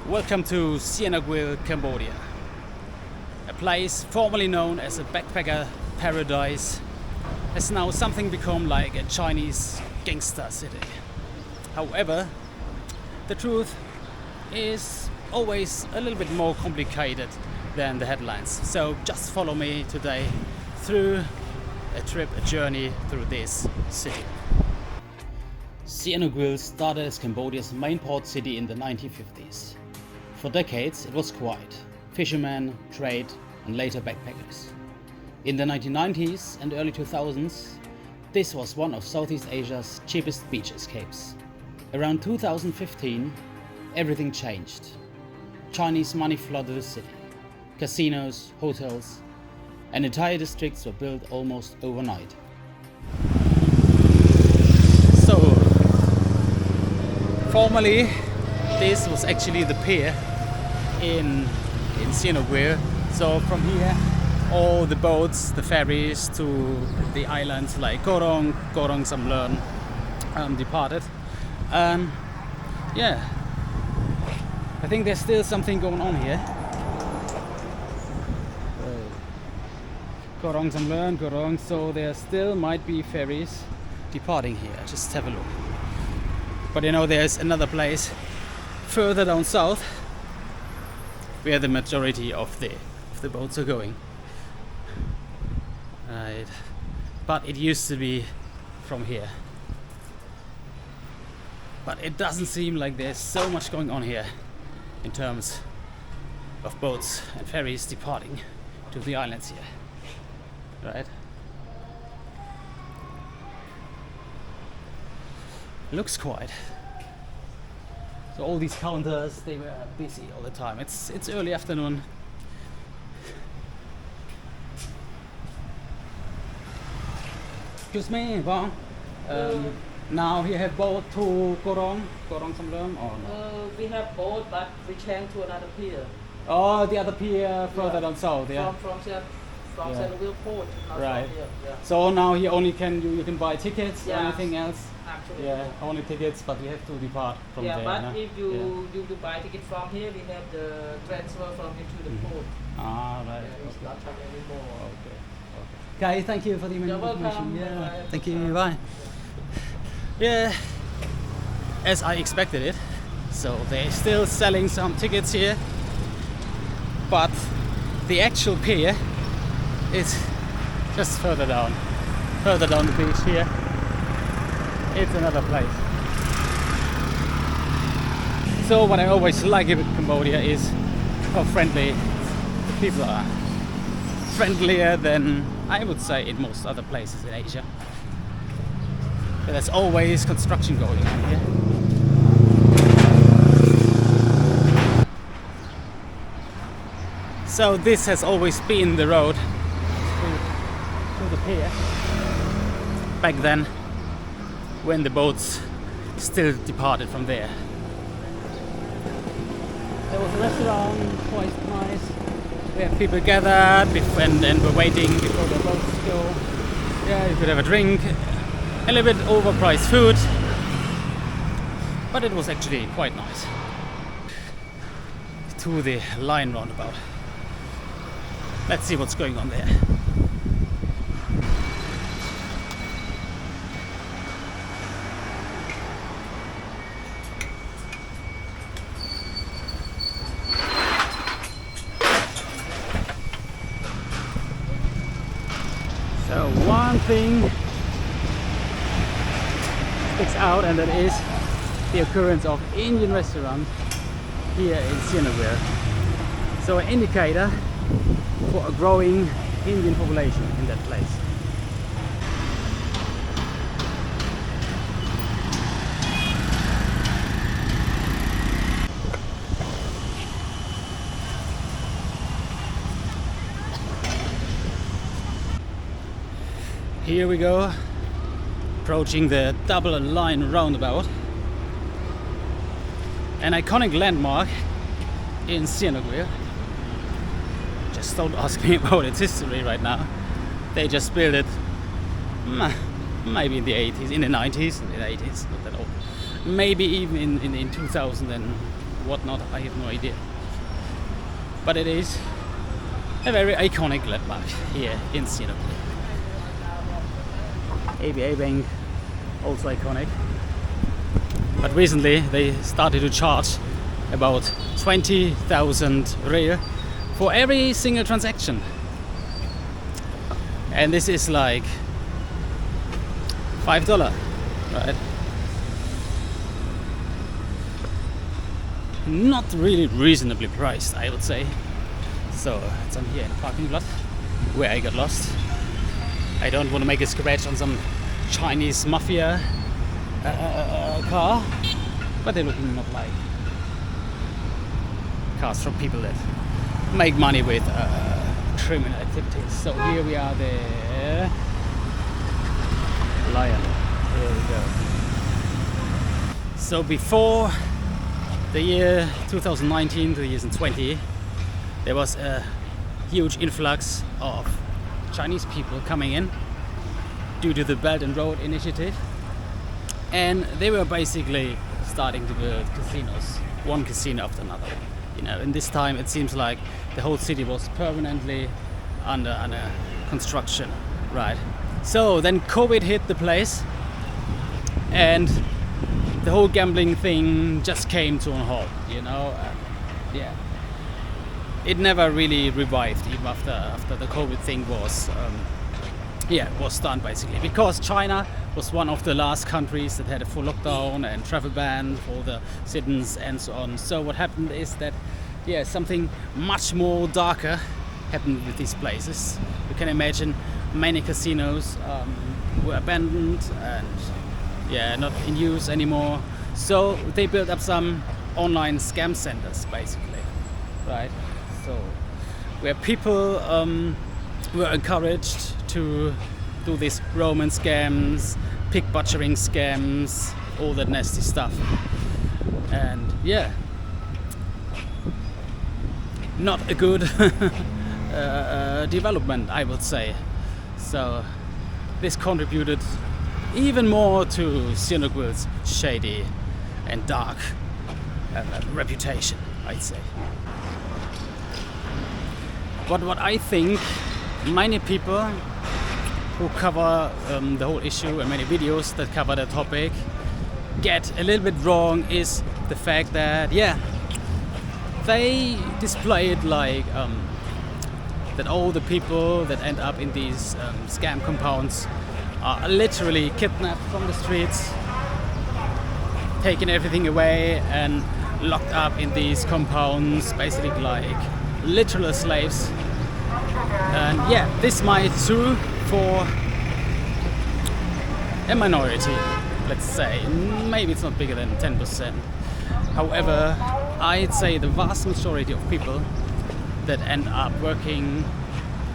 Welcome to Sihanoukville, Cambodia. A place formerly known as a backpacker paradise has now something become like a Chinese gangster city. However, the truth is always a little bit more complicated than the headlines. So just follow me today through a journey through this city. Sihanoukville started as Cambodia's main port city in the 1950s. For decades it was quiet: fishermen, trade and later backpackers. In the 1990s and early 2000s, this was one of Southeast Asia's cheapest beach escapes. Around 2015, everything changed. Chinese money flooded the city. Casinos, hotels and entire districts were built almost overnight. So, formerly this was actually the pier in Sihanoukville. So from here, all the boats, the ferries to the islands like Korong Samlearn departed. Yeah, I think there's still something going on here. Korong Samlearn, so there still might be ferries departing here. Just have a look. But you know, there's another place further down south where the majority of the boats are going. Right. But it used to be from here. But it doesn't seem like there's so much going on here in terms of boats and ferries departing to the islands here. Right? Looks quiet. So all these counters, they were busy all the time. It's early afternoon. Excuse me, bon. Now you have boat to Korong Samlearn or no? We have boat, but we change to another pier. Oh, the other pier further down south, yeah. From Sihanoukville port, not right. from here. Yeah. So now you only you can buy tickets or Yeah. anything else? Actually, Yeah, only tickets, but you have to depart from there. but no? if you do buy ticket from here, we have the transfer from here to the port. Ah, right. Yeah, it's not charged anymore. Okay, thank you for the You're information. welcome. Yeah, Bye-bye. thank you. Bye. Yeah, as I expected it. So they're still selling some tickets here, but the actual pier is just further down the beach here. It's another place. So what I always like about Cambodia is how friendly the people are. Friendlier than I would say in most other places in Asia. But there's always construction going on here. So this has always been the road to the pier. Back then, when the boats still departed from there. There was a restaurant, quite nice. Where people gathered and were waiting before the boats go. Yeah, you could have a drink, a little bit overpriced food, but it was actually quite nice. To the line roundabout. Let's see what's going on there. So one thing sticks out, and that is the occurrence of Indian restaurant here in Sihanoukville. So an indicator for a growing Indian population in that place. Here we go, approaching the double line roundabout, an iconic landmark in Sihanoukville. Just don't ask me about its history right now. They just built it maybe in the 80s, in the 90s, in the 80s, not that old. Maybe even in 2001 whatnot, I have no idea. But it is a very iconic landmark here in Sihanoukville. ABA Bank, also iconic. But recently they started to charge about 20,000 real for every single transaction. And this is like $5, right? Not really reasonably priced, I would say. So I'm here in the parking lot where I got lost. I don't want to make a scratch on some Chinese mafia car, but they're looking not like cars from people that make money with criminal activities. So here we are, the Lion. Here we go. So before the year 2019 to 2020, there was a huge influx of Chinese people coming in due to the Belt and Road Initiative, and they were basically starting to build casinos, one casino after another. You know, in this time it seems like the whole city was permanently under construction, right? So then COVID hit the place, and the whole gambling thing just came to a halt. You know, yeah. It never really revived even after the COVID thing was was done, basically, because China was one of the last countries that had a full lockdown and travel ban for the citizens and so on. So what happened is that something much more darker happened with these places. You can imagine many casinos were abandoned and not in use anymore. So they built up some online scam centers, basically, right? So where people were encouraged to do these Roman scams, pig butchering scams, all that nasty stuff. And not a good development, I would say. So this contributed even more to Sihanoukville's shady and dark reputation, I'd say. But what I think many people who cover the whole issue, and many videos that cover the topic, get a little bit wrong is the fact that they display it like that all the people that end up in these scam compounds are literally kidnapped from the streets, taken everything away and locked up in these compounds, basically like literal slaves. And this might true for a minority, let's say. Maybe it's not bigger than 10%. However, I'd say the vast majority of people that end up working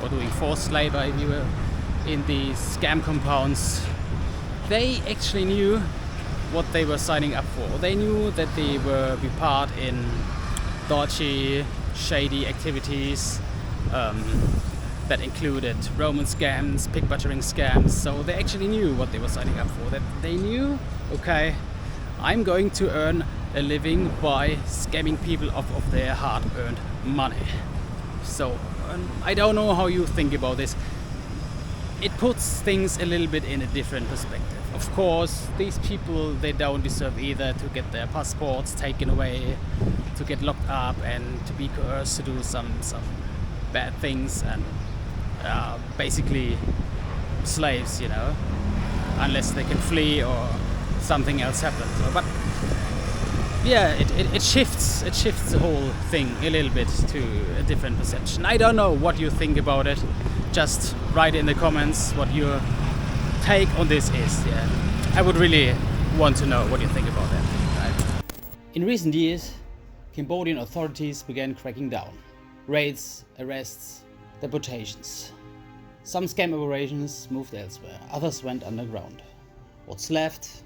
or doing forced labor, if you will, in these scam compounds, they actually knew what they were signing up for. They knew that they were be part in dodgy, shady activities that included Roman scams, pig butchering scams. So they actually knew what they were signing up for. That they knew, okay, I'm going to earn a living by scamming people of their hard-earned money. So I don't know how you think about this. It puts things a little bit in a different perspective. Of course, these people, they don't deserve either to get their passports taken away, to get locked up and to be coerced to do some bad things, and basically slaves, you know, unless they can flee or something else happens. But it shifts the whole thing a little bit to a different perception. I don't know what you think about it. Just write in the comments what your take on this is. I would really want to know what you think about that. Right? In recent years, Cambodian authorities began cracking down. Raids, arrests, deportations. Some scam operations moved elsewhere, others went underground. What's left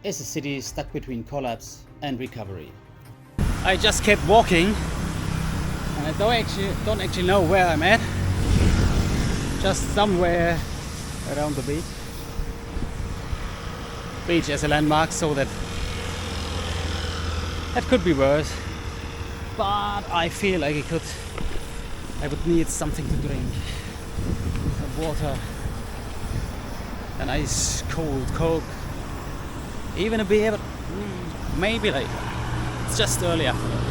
is a city stuck between collapse and recovery. I just kept walking, and I don't actually know where I'm at. Just somewhere around the beach. Beach as a landmark, so that could be worse. but I feel like I would need something to drink. Some water, a nice cold Coke, even a beer, but maybe later. It's just early afternoon.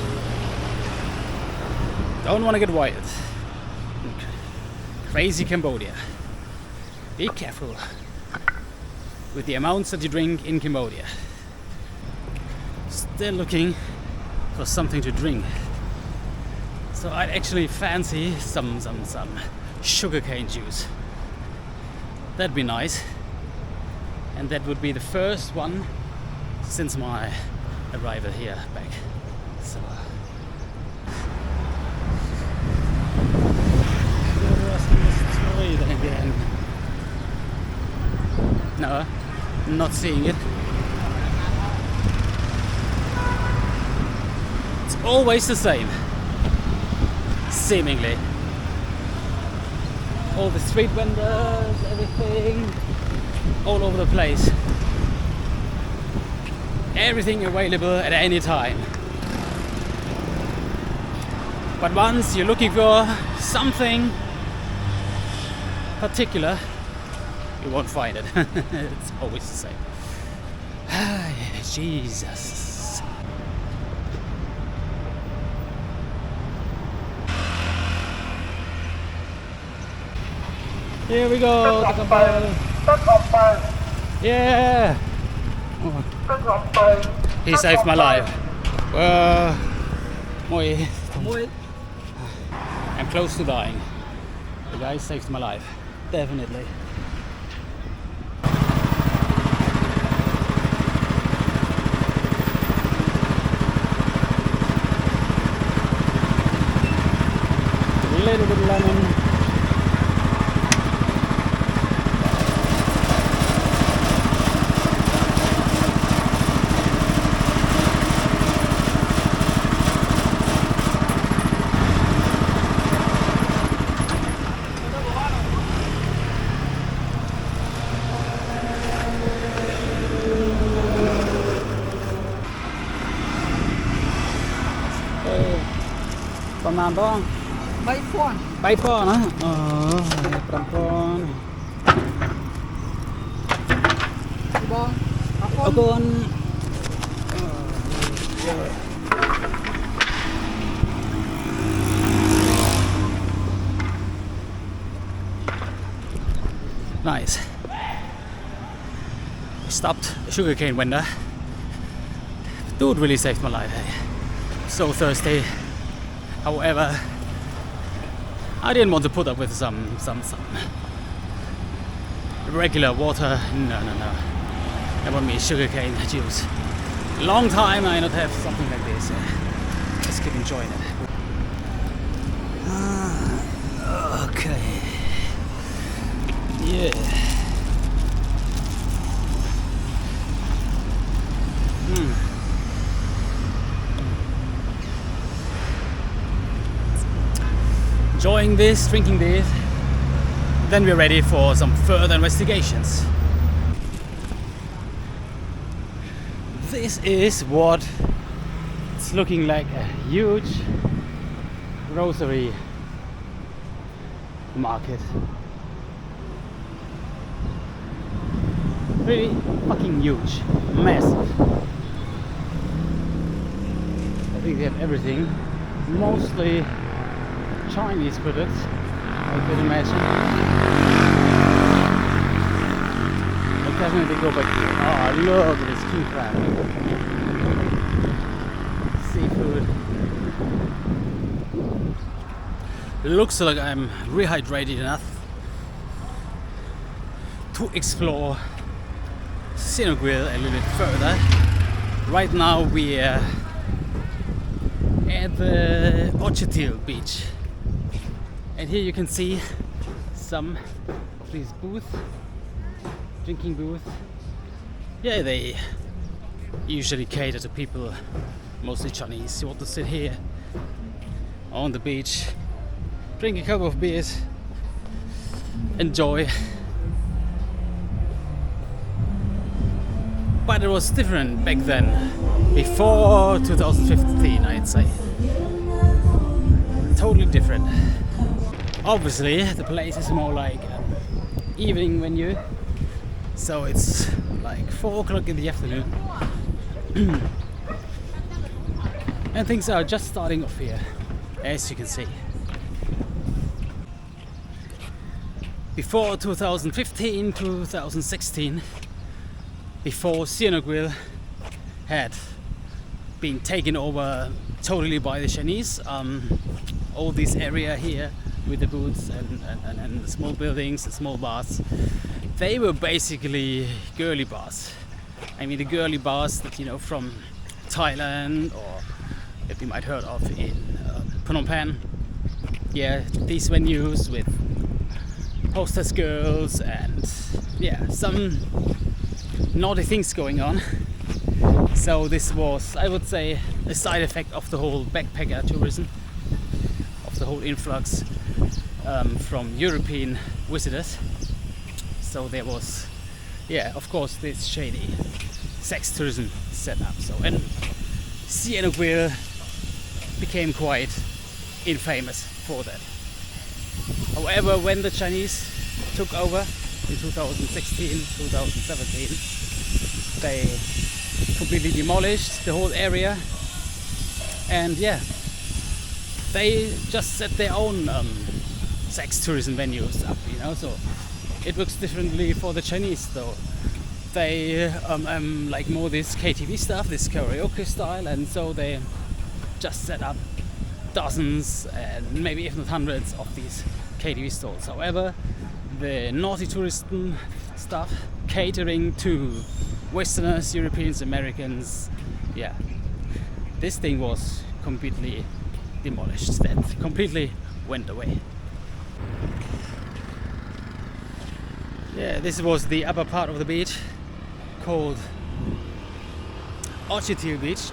Don't want to get wild. Crazy Cambodia. Be careful with the amounts that you drink in Cambodia. Still looking for something to drink. So I'd actually fancy some sugarcane juice. That'd be nice. And that would be the first one since my arrival here back. So then again. No, not seeing it. It's always the same, seemingly. All the street vendors, everything, all over the place. Everything available at any time. But once you're looking for something particular, you won't find it. It's always the same. Jesus. Here we go. Yeah. Oh. He saved my life. I'm close to dying. The guy saved my life. Definitely. A little bit of lemon. Nàn đó 3 phone á. 5 phone. Nice. We stopped a sugarcane vendor. Dude really saved my life. Hey. So thirsty. However, I didn't want to put up with some regular water. No. I want me sugarcane juice. Long time I not have something like this. Let's keep enjoying it. Okay. Yeah. Enjoying this, drinking this, then we're ready for some further investigations. This is what it's looking like, a huge grocery market. Really fucking huge, massive. I think they have everything, mostly Chinese products, I could imagine. I'll definitely go back here. Oh, look at this king crab. Seafood. Looks like I'm rehydrated enough to explore Sihanoukville a little bit further. Right now we're at the Otres Beach. And here you can see some of these booths, drinking booths. Yeah, they usually cater to people, mostly Chinese, who want to sit here on the beach, drink a couple of beers, enjoy. But it was different back then, before 2015, I'd say. totally different. Obviously, the place is more like an evening venue, so it's like 4 o'clock in the afternoon. And things are just starting off here, as you can see. Before 2015, 2016, before Sihanoukville had been taken over totally by the Chinese, all this area here with the booths and the small buildings, the small bars, they were basically girly bars. I mean, the girly bars that you know from Thailand or that you might heard of in Phnom Penh. Yeah, these venues with hostess girls and yeah, some naughty things going on. So this was, I would say, a side effect of the whole backpacker tourism, of the whole influx from European visitors. So there was, yeah, of course, this shady sex tourism set up. So, and Sihanoukville became quite infamous for that. However, when the Chinese took over in 2016, 2017, they completely demolished the whole area, and yeah, they just set their own sex tourism venues up, you know. So it works differently for the Chinese, though. They like more this KTV stuff, this karaoke style, and so they just set up dozens and maybe if not hundreds of these KTV stalls. However, the naughty tourism stuff, catering to Westerners, Europeans, Americans, yeah, this thing was completely demolished. That completely went away. Yeah, this was the upper part of the beach called Otres Beach.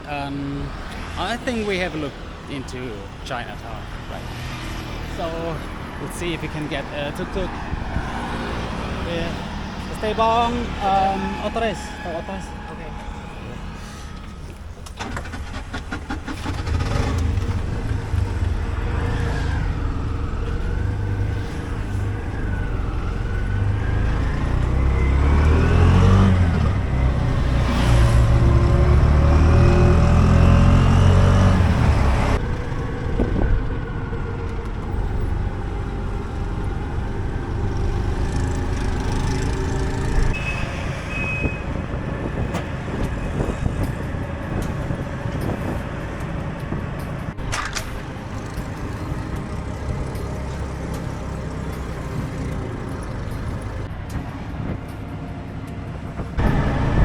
I think we have a look into Chinatown, right? So let's see if we can get a tuk-tuk. Yeah. Stay bong, Otres. Otres. Okay.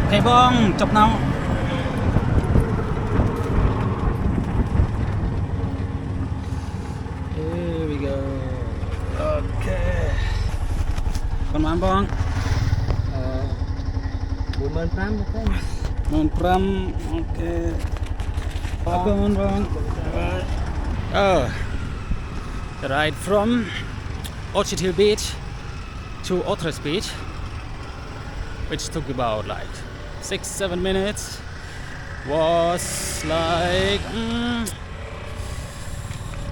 Okay, bong, chụp nào. Here we go. Okay. Còn bán bong. 45 okay. 45, okay. Còn bong. Oh. The ride from Otres Beach to Otres Beach, which took about like 6-7 minutes, was like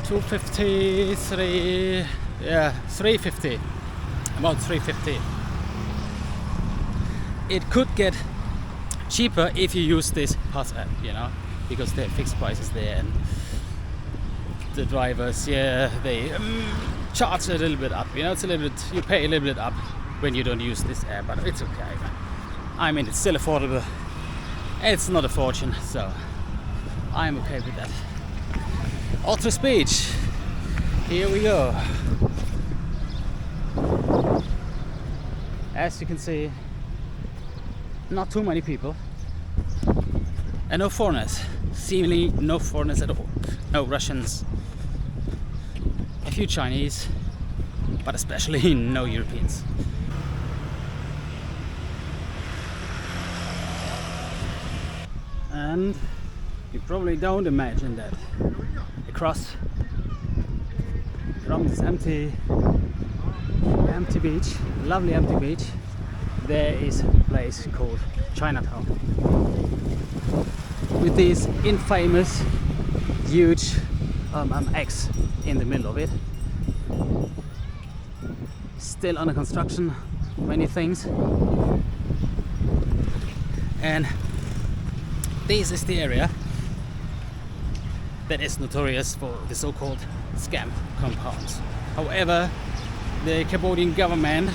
253, yeah, 350, about 350. It could get cheaper if you use this pass app, you know, because they have fixed prices there, and the drivers, yeah, they charge a little bit up, you know. It's a little bit, you pay a little bit up when you don't use this app, but it's okay. I mean, it's still affordable. It's not a fortune, so I'm okay with that. Otres Beach, here we go. As you can see, not too many people, and no foreigners. Seemingly no foreigners at all. No Russians. A few Chinese, but especially no Europeans. And you probably don't imagine that across from this empty beach, lovely empty beach, there is a place called Chinatown with these infamous huge X in the middle of it. Still under construction, many things. And this is the area that is notorious for the so-called scam compounds. However, the Cambodian government,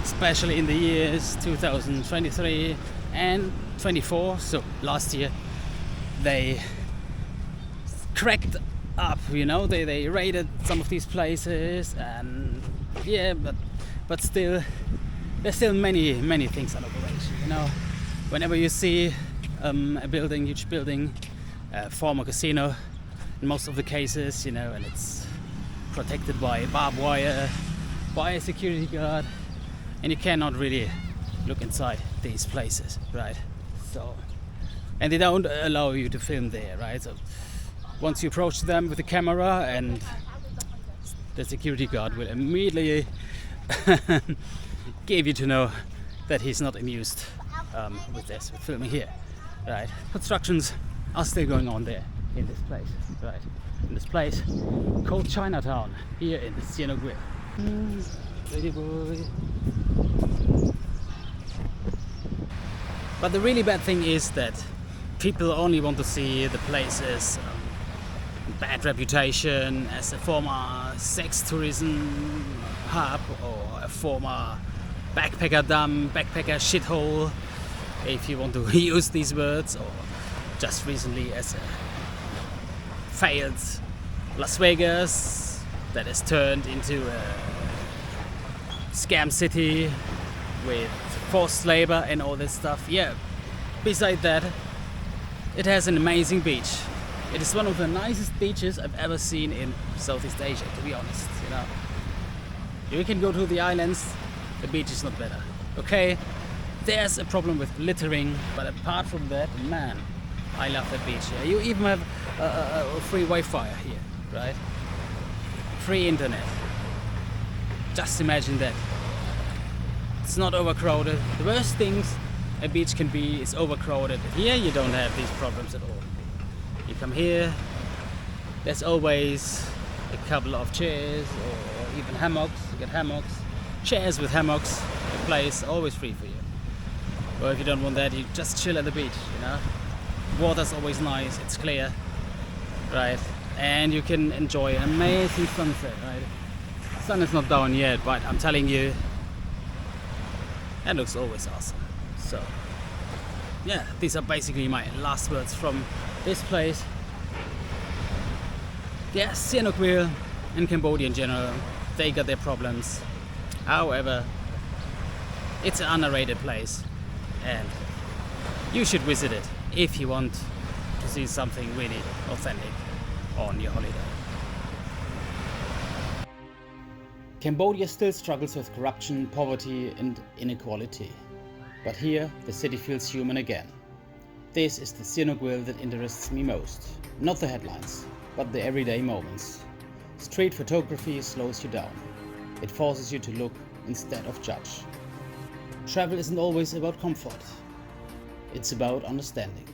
especially in the years 2023 and 24, so last year, they cracked up, you know, they raided some of these places, and yeah, but still there's still many things on operation, you know. Whenever you see a building, huge building, former casino in most of the cases, you know, and it's protected by barbed wire, by a security guard, and you cannot really look inside these places, right? So, and they don't allow you to film there, right? So once you approach them with the camera, and the security guard will immediately give you to know that he's not amused with filming here, right? Constructions are still going on there in this place, right? In this place called Chinatown here in Sihanoukville. Pretty boy. But the really bad thing is that people only want to see the places bad reputation as a former sex tourism hub, or a former backpacker dump, backpacker shithole, if you want to use these words, or just recently as a failed Las Vegas that has turned into a scam city with forced labor and all this stuff. Yeah, beside that, it has an amazing beach. It is one of the nicest beaches I've ever seen in Southeast Asia, to be honest, you know. You can go to the islands, the beach is not better. Okay, there's a problem with littering, but apart from that, man, I love the beach here. You even have a free Wi-Fi here, right? Free internet. Just imagine that. It's not overcrowded. The worst things a beach can be is overcrowded. Here you don't have these problems at all. You come here, there's always a couple of chairs or even hammocks. You get hammocks, chairs with hammocks. The place always free for you. Or if you don't want that, you just chill at the beach, you know. Water's always nice, it's clear, right? And you can enjoy an amazing sunset, right? Sun is not down yet, but I'm telling you, that looks always awesome. So, yeah, these are basically my last words from this place. Yeah, Sihanoukville and Cambodia in general, they got their problems. However, it's an underrated place, and you should visit it if you want to see something really authentic on your holiday. Cambodia still struggles with corruption, poverty and inequality. But here, the city feels human again. This is the Sihanoukville that interests me most. Not the headlines, but the everyday moments. Street photography slows you down. It forces you to look instead of judge. Travel isn't always about comfort. It's about understanding.